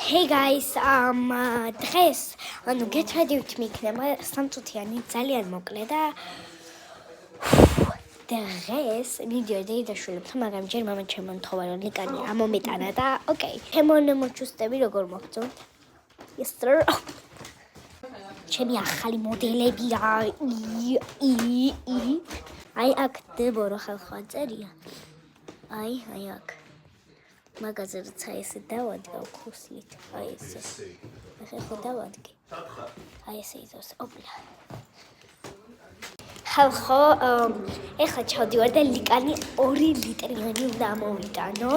Hey guys, დღეს ანუ გეჩვედით მიქნება სამწუთიანი ძალიან მოკლე და დღეს მიდიოდი დაშულებთან, მაგრამ ჯერ მამა შემონთხოვა რომ ლიკანი ამომეტანა და ოკეი. შემონმოჩუსტები როგორ მოგწონთ? Yes sir. ჩემი ახალი მოდელებია. აი აქ დებორო ხალხო წერია. აი აქ. მაგაზე როცა ესე დავადგა ქუსლით. აი ესე. ახლა ხო დავადგე. აი ესე იზოს. ოპლა. ხალხო, ეხლა ჩავდივარ და ლიკანი 2 ლიტრიანი უნდა მოვიტანო.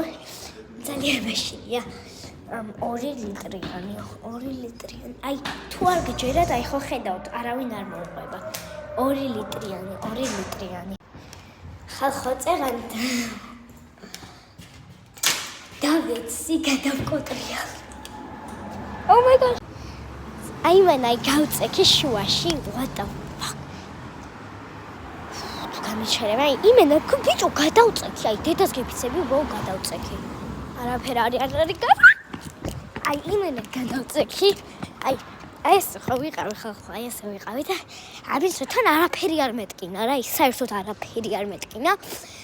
ძალიან მაშინია. 2 ლიტრიანი. აი, თუ არ გეჯერათ, აი ხო ხედავთ, არავინ არ მოუყვება. 2 ლიტრიანი. ხალხო, წერანთ. დავეცი გადავკოტრია. Oh my god. აი მანაი გავწექი შუაში, what the fuck. თუ გამიჩერება, აი იმენა ბიჭო გადავწექი, აი დედას გეფიცები, უბრალოდ გადავწექი. არაფერ არ არის. აი იმენა გადავწექი. აი ეს ხო ვიყავი ხალხო, აი ესე ვიყავი და არის თან არაფერი არ მეტკინა რა, ის საერთოდ არაფერი არ მეტკინა.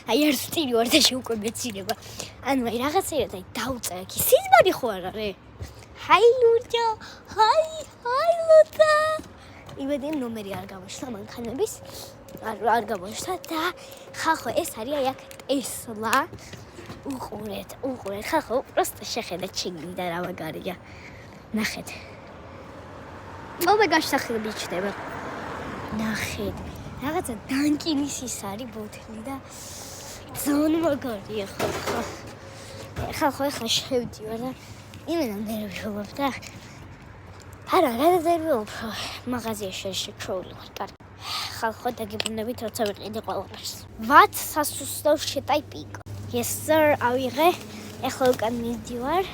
აი ერთ სტილი ვარ და უკვე მეცინება. ანუ აი რაღაცეა და დავწექი. სიზმარი ხო არ არის? ჰაი ლუჯა, ჰაი ლუჯა. იმედი ნომერი არ გამოჩნდა მანქანების. არ გამოჩნდა და ხალხო ეს არის აი აქ ტესლა. უყურეთ, ხალხო, просто შეხედეთ შეგინდა რა მაგარია. ნახეთ. Oh my gosh, სახელი ჩდება. ნახეთ. რაღაცა დანკინის ის არის ბოთლი და ზონ მაგარია ხალხო. ხალხო ახლა შევდივარ და იმენა ნერვიულობ და არა ნერვიულობ მაღაზიაში შეჩოული ვარ. კარგი. ხალხო დაგიბრუნებით როცა ვიყიდი ყველაფერს. What სასუსტო შეტაი პიკ. Yes sir, ავიღე. ახლა უკან მივდივარ.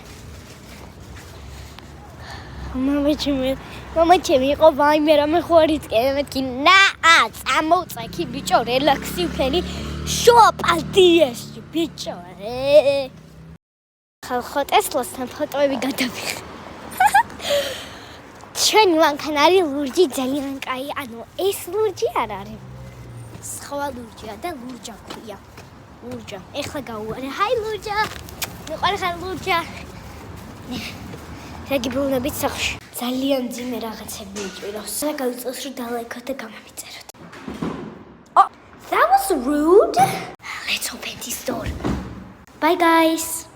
მამა ჩემი იყო ვაიმე რამე ხო არ იწკენ მეთქი ნაა წამოვწექი ბიჭო რელაქსი ვქენი შოპალდიესში ბიჭო რე ხალხო ტესლასთან ფოტოები გადავიღე ჩვენი მანქანა არის ლურჯი ძალიან კაი ანუ ეს ლურჯი არ არის სხვა ლურჯია და ლურჯა ქვია ლურჯა ეხლა გავუარე ჰაი ლურჯა მიყვარს ხარ ლურჯა რეგიბულნებით სახში ძალიან ძიმე რაღაცები იჭირავს. და გავიწევს რომ დალაიქოთ და გამომიწეროთ. Oh, that was rude. Let's open this door. Bye guys.